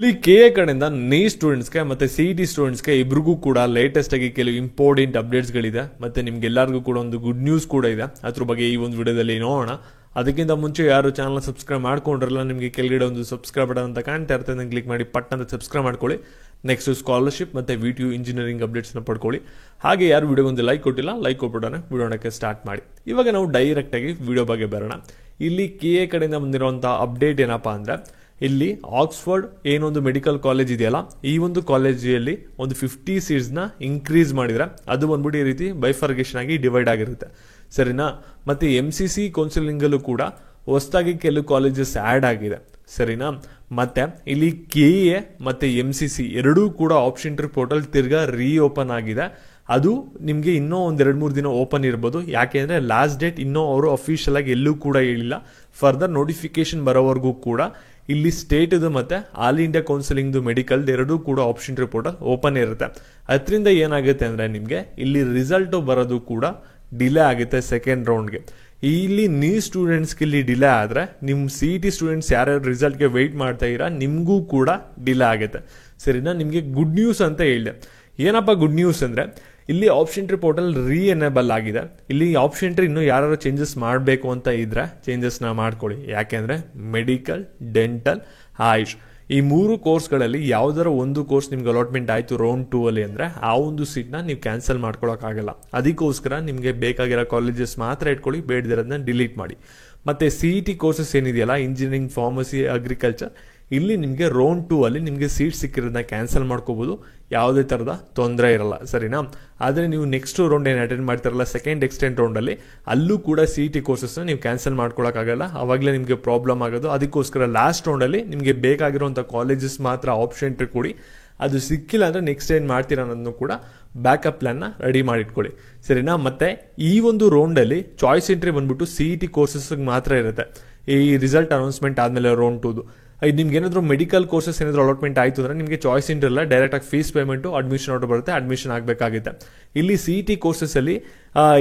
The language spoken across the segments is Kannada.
ಇಲ್ಲಿ KA ಕಡೆಯಿಂದ ನೀಟ್ ಸ್ಟೂಡೆಂಟ್ಸ್ಗೆ ಮತ್ತೆ CET ಸ್ಟೂಡೆಂಟ್ಸ್ಗೆ ಇಬ್ರಿಗೂ ಕೂಡ ಲೇಟೆಸ್ಟ್ ಆಗಿ ಕೆಲವು ಇಂಪಾರ್ಟೆಂಟ್ ಅಪ್ಡೇಟ್ಸ್ಗಳಿದೆ. ಮತ್ತೆ ನಿಮ್ಗೆಲ್ಲರಿಗೂ ಕೂಡ ಒಂದು ಗುಡ್ ನ್ಯೂಸ್ ಕೂಡ ಇದೆ. ಅದ್ರ ಬಗ್ಗೆ ಈ ಒಂದು ವಿಡಿಯೋದಲ್ಲಿ ನೋಡೋಣ. ಅದಕ್ಕಿಂತ ಮುಂಚೆ ಯಾರು ಚಾನಲ್ ಸಬ್ಸ್ಕ್ರೈಬ್ ಮಾಡ್ಕೊಂಡ್ರಲ್ಲ, ನಿಮಗೆ ಕೆಳಗಡೆ ಒಂದು ಸಬ್ಸ್ಕ್ರೈಬ್ ಬಟನ್ ಅಂತ ಕಾಣ್ತಾ ಇರ್ತದೆ, ಕ್ಲಿಕ್ ಮಾಡಿ ಪಟ್ ಅಂತ ಸಬ್ಸ್ಕ್ರೈಬ್ ಮಾಡ್ಕೊಳ್ಳಿ. ನೆಕ್ಸ್ಟ್ ಸ್ಕಾಲರ್ಶಿಪ್ ಮತ್ತೆ VTU ಇಂಜಿನಿಯರಿಂಗ್ ಅಪ್ಡೇಟ್ಸ್ನ ಪಡ್ಕೊಳ್ಳಿ. ಹಾಗೆ ಯಾರು ವಿಡಿಯೋಗೊಂದು ಲೈಕ್ ಕೊಟ್ಟಿಲ್ಲ, ಲೈಕ್ ಕೊಟ್ಬಿಡೋಣ, ವಿಡಿಯೋಕ್ಕೆ ಸ್ಟಾರ್ಟ್ ಮಾಡಿ. ಇವಾಗ ನಾವು ಡೈರೆಕ್ಟ್ ಆಗಿ ವಿಡಿಯೋ ಬಗ್ಗೆ ಬರೋಣ. ಇಲ್ಲಿ KA ಕಡೆಯಿಂದ ಬಂದಿರುವಂಥ ಅಪ್ಡೇಟ್ ಏನಪ್ಪಾ ಅಂದ್ರೆ, ಇಲ್ಲಿ ಆಕ್ಸ್ಫರ್ಡ್ ಏನೊಂದು ಮೆಡಿಕಲ್ ಕಾಲೇಜ್ ಇದೆಯಲ್ಲ, ಈ ಒಂದು ಕಾಲೇಜಲ್ಲಿ ಒಂದು 50 ಸೀಟ್ಸ್ನ ಇನ್ಕ್ರೀಸ್ ಮಾಡಿದ್ರೆ ಅದು ಬಂದ್ಬಿಟ್ಟು ಈ ರೀತಿ ಬೈಫರ್ಗೇಷನ್ ಆಗಿ ಡಿವೈಡ್ ಆಗಿರುತ್ತೆ, ಸರಿನಾ. ಮತ್ತೆ MCC ಕೌನ್ಸಿಲಿಂಗಲ್ಲೂ ಕೂಡ ಹೊಸದಾಗಿ ಕೆಲವು ಕಾಲೇಜಸ್ ಆ್ಯಡ್ ಆಗಿದೆ, ಸರಿನಾ. ಮತ್ತೆ ಇಲ್ಲಿ KA ಮತ್ತೆ MCC ಎರಡೂ ಕೂಡ ಆಪ್ಷನ್ ಟ್ರಿ ಪೋರ್ಟಲ್ ತಿರ್ಗಾ ರೀಓಪನ್ ಆಗಿದೆ. ಅದು ನಿಮಗೆ ಇನ್ನೂ ಒಂದು 2-3 ದಿನ ಓಪನ್ ಇರ್ಬೋದು. ಯಾಕೆ ಅಂದರೆ ಲಾಸ್ಟ್ ಡೇಟ್ ಇನ್ನೂ ಅವರು ಅಫಿಷಿಯಲ್ ಆಗಿ ಎಲ್ಲೂ ಕೂಡ ಹೇಳಿಲ್ಲ. ಫರ್ದರ್ ನೋಟಿಫಿಕೇಶನ್ ಬರೋವರೆಗೂ ಕೂಡ ಇಲ್ಲಿ ಸ್ಟೇಟ್ದು ಮತ್ತೆ ಆಲ್ ಇಂಡಿಯಾ ಕೌನ್ಸಿಲಿಂಗ್ದು ಮೆಡಿಕಲ್ ಎರಡೂ ಕೂಡ ಆಪ್ಷನ್ ಟ್ರಿ ಪೋರ್ಟಲ್ ಓಪನ್ ಇರುತ್ತೆ. ಅದರಿಂದ ಏನಾಗುತ್ತೆ ಅಂದರೆ ನಿಮಗೆ ಇಲ್ಲಿ ರಿಸಲ್ಟ್ ಬರೋದು ಕೂಡ ಡಿಲೇ ಆಗುತ್ತೆ ಸೆಕೆಂಡ್ ರೌಂಡ್ಗೆ. ಇಲ್ಲಿ ನೀಟ್ ಸ್ಟೂಡೆಂಟ್ಸ್ಗೆ ಇಲ್ಲಿ ಡಿಲೇ ಆದರೆ ನಿಮ್ಮ CET ಸ್ಟೂಡೆಂಟ್ಸ್ ಯಾರ್ಯಾರು ರಿಸಲ್ಟ್ಗೆ ವೆಯ್ಟ್ ಮಾಡ್ತಾ ಇದ್ದೀರಾ ನಿಮಗೂ ಕೂಡ ಡಿಲೇ ಆಗುತ್ತೆ, ಸರಿನಾ. ನಿಮಗೆ ಗುಡ್ ನ್ಯೂಸ್ ಅಂತ ಹೇಳಿದೆ. ಏನಪ್ಪ ಗುಡ್ ನ್ಯೂಸ್ ಅಂದರೆ, ಇಲ್ಲಿ ಆಪ್ಷನ್ ಟ್ರಿ ಪೋರ್ಟಲ್ ಎನೇಬಲ್ ಆಗಿದೆ. ಇಲ್ಲಿ ಆಪ್ಷನ್ ಟ್ರಿ ಇನ್ನೂ ಯಾರು ಚೇಂಜಸ್ ಮಾಡಬೇಕು ಅಂತ ಇದ್ರೆ ಚೇಂಜಸ್ನ ಮಾಡ್ಕೊಳ್ಳಿ. ಯಾಕೆಂದರೆ ಮೆಡಿಕಲ್, ಡೆಂಟಲ್, ಆಯುಷ್ ಈ 3 ಕೋರ್ಸ್ಗಳಲ್ಲಿ ಯಾವುದರ ಒಂದು ಕೋರ್ಸ್ ನಿಮ್ಗೆ ಅಲಾಟ್ಮೆಂಟ್ ಆಯಿತು ರೌಂಡ್ 2 ಅಲ್ಲಿ ಅಂದರೆ ಆ ಒಂದು ಸೀಟ್ನ ನೀವು ಕ್ಯಾನ್ಸಲ್ ಮಾಡ್ಕೊಳಕ್ಕಾಗಲ್ಲ. ಅದಕ್ಕೋಸ್ಕರ ನಿಮಗೆ ಬೇಕಾಗಿರೋ ಕಾಲೇಜಸ್ ಮಾತ್ರ ಇಟ್ಕೊಳ್ಳಿ, ಬೇಡದಿರೋದನ್ನ ಡಿಲೀಟ್ ಮಾಡಿ. ಮತ್ತು CET ಕೋರ್ಸಸ್ ಏನಿದೆಯಲ್ಲ, ಇಂಜಿನಿಯರಿಂಗ್, ಫಾರ್ಮಸಿ, ಅಗ್ರಿಕಲ್ಚರ್, ಇಲ್ಲಿ ನಿಮಗೆ ರೌಂಡ್ 2 ಅಲ್ಲಿ ನಿಮಗೆ ಸೀಟ್ ಸಿಕ್ಕಿರೋದನ್ನ ಕ್ಯಾನ್ಸಲ್ ಮಾಡ್ಕೋಬೋದು, ಯಾವುದೇ ಥರದ ತೊಂದರೆ ಇರಲ್ಲ, ಸರಿನಾ. ಆದರೆ ನೀವು ನೆಕ್ಸ್ಟ್ ರೌಂಡ್ ಏನು ಅಟೆಂಡ್ ಮಾಡ್ತಾರಲ್ಲ, ಸೆಕೆಂಡ್ ಎಕ್ಸ್ಟೆಂಡ್ ರೌಂಡಲ್ಲಿ, ಅಲ್ಲೂ ಕೂಡ CET ಕೋರ್ಸಸ್ನ ನೀವು ಕ್ಯಾನ್ಸಲ್ ಮಾಡ್ಕೊಳಕ್ಕಾಗಲ್ಲ, ಅವಾಗಲೇ ನಿಮಗೆ ಪ್ರಾಬ್ಲಮ್ ಆಗೋದು. ಅದಕ್ಕೋಸ್ಕರ ಲಾಸ್ಟ್ ರೌಂಡಲ್ಲಿ ನಿಮಗೆ ಬೇಕಾಗಿರುವಂಥ ಕಾಲೇಜಸ್ ಮಾತ್ರ ಆಪ್ಷನ್ ಟ್ರಿ ಕೊಡಿ. ಅದು ಸಿಕ್ಕಿಲ್ಲ ಅಂದರೆ ನೆಕ್ಸ್ಟ್ ಏನು ಮಾಡ್ತೀರಾ ಅನ್ನೋದನ್ನು ಕೂಡ ಬ್ಯಾಕಪ್ ಪ್ಲಾನ್ನ ರೆಡಿ ಮಾಡಿಟ್ಕೊಳ್ಳಿ, ಸರಿನಾ. ಮತ್ತೆ ಈ ಒಂದು ರೌಂಡಲ್ಲಿ ಚಾಯ್ಸ್ ಎಂಟ್ರಿ ಬಂದ್ಬಿಟ್ಟು CET ಕೋರ್ಸಸ್ಗೆ ಮಾತ್ರ ಇರುತ್ತೆ. ಈ ರಿಸಲ್ಟ್ ಅನೌನ್ಸ್ಮೆಂಟ್ ಆದಮೇಲೆ ರೌಂಡ್ 2ದು ನಿಮ್ಗೆ ಏನಾದರೂ ಮೆಡಿಕಲ್ ಕೋರ್ಸಸ್ ಏನಾದರೂ ಅಲಾಟ್ಮೆಂಟ್ ಆಯಿತು ಅಂದರೆ ನಿಮಗೆ ಚಾಯ್ಸ್ ಇಂಟ್ರಲ್ಲ, ಡೈರೆಕ್ಟಾಗಿ ಫೀಸ್ ಪೇಮೆಂಟು, ಅಡ್ಮಿಷನ್ ಆರ್ಡರ್ ಬರುತ್ತೆ, ಅಡ್ಮಿಷನ್ ಆಗಬೇಕಾಗುತ್ತೆ. ಇಲ್ಲಿ CET ಕೋರ್ಸಸ್ಸಲ್ಲಿ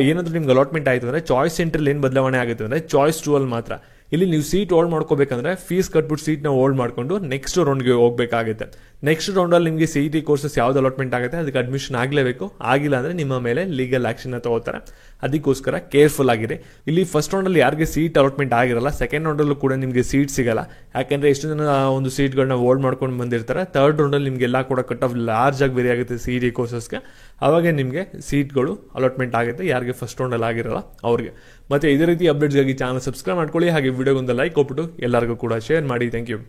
ಏನಾದರೂ ನಿಮ್ಗೆ ಅಲಾಟ್ಮೆಂಟ್ ಆಯಿತು ಅಂದರೆ ಚಾಯ್ಸ್ ಸೆಂಟ್ರಲ್ಲಿ ಏನು ಬದಲಾವಣೆ ಆಗುತ್ತೆ ಅಂದರೆ ಚಾಯ್ಸ್ 2 ಅಲ್ಲಿ ಮಾತ್ರ. ಇಲ್ಲಿ ನೀವು ಸೀಟ್ ಹೋಲ್ಡ್ ಮಾಡ್ಕೋಬೇಕಂದ್ರೆ ಫೀಸ್ ಕಟ್ಬಿಟ್ಟು ಸೀಟ್ನ ಹೋಲ್ಡ್ ಮಾಡಿಕೊಂಡು ನೆಕ್ಸ್ಟ್ ರೌಂಡ್ಗೆ ಹೋಗಬೇಕಾಗುತ್ತೆ. ನೆಕ್ಸ್ಟ್ ರೌಂಡಲ್ಲಿ ನಿಮಗೆ CET ಕೋರ್ಸಸ್ ಯಾವ್ದು ಅಲಾಟ್ಮೆಂಟ್ ಆಗುತ್ತೆ ಅದಕ್ಕೆ ಅಡ್ಮಿಷನ್ ಆಗಲೇಬೇಕು. ಆಗಿಲ್ಲ ಅಂದರೆ ನಿಮ್ಮ ಮೇಲೆ ಲೀಗಲ್ ಆ್ಯಕ್ಷನ್ನ ತಗೋತಾರೆ. ಅದಕ್ಕೋಸ್ಕರ ಕೇರ್ಫುಲ್ ಆಗಿರಿ. ಇಲ್ಲಿ ಫಸ್ಟ್ ರೌಂಡಲ್ಲಿ ಯಾರಿಗೆ ಸೀಟ್ ಅಲಾಟ್ಮೆಂಟ್ ಆಗಿರಲ್ಲ, ಸೆಕೆಂಡ್ ರೌಂಡಲ್ಲೂ ಕೂಡ ನಿಮಗೆ ಸೀಟ್ ಸಿಗಲ್ಲ. ಯಾಕೆಂದರೆ ಎಷ್ಟು ಜನ ಒಂದು ಸೀಟ್ಗಳನ್ನ ಹೋಲ್ಡ್ ಮಾಡ್ಕೊಂಡು ಬಂದಿರ್ತಾರೆ. ಥರ್ಡ್ ರೌಂಡಲ್ಲಿ ನಿಮಗೆಲ್ಲ ಕೂಡ ಕಟ್ ಆಫ್ ಲಾರ್ಜ್ ಆಗಿ ಬೇರೆ ಆಗುತ್ತೆ CET ಕೋರ್ಸಸ್ಗೆ. ಅವಾಗೆ ನಿಮಗೆ ಸೀಟ್ಗಳು ಅಲಾಟ್ಮೆಂಟ್ ಆಗುತ್ತೆ, ಯಾರಿಗೆ ಫಸ್ಟ್ ರೌಂಡಲ್ಲಿ ಆಗಿರಲ್ಲ ಅವ್ರಿಗೆ. ಮತ್ತು ಇದೇ ರೀತಿ ಅಪ್ಡೇಟ್ಸ್ಗಾಗಿ ಚಾನಲ್ ಸಬ್ಸ್ಕ್ರೈಬ್ ಮಾಡ್ಕೊಳ್ಳಿ. ಹಾಗೆ ವಿಡಿಯೋಗೊಂದು ಲೈಕ್ ಕೊಟ್ಬಿಟ್ಟು ಎಲ್ಲರಿಗೂ ಕೂಡ ಶೇರ್ ಮಾಡಿ. Thank you.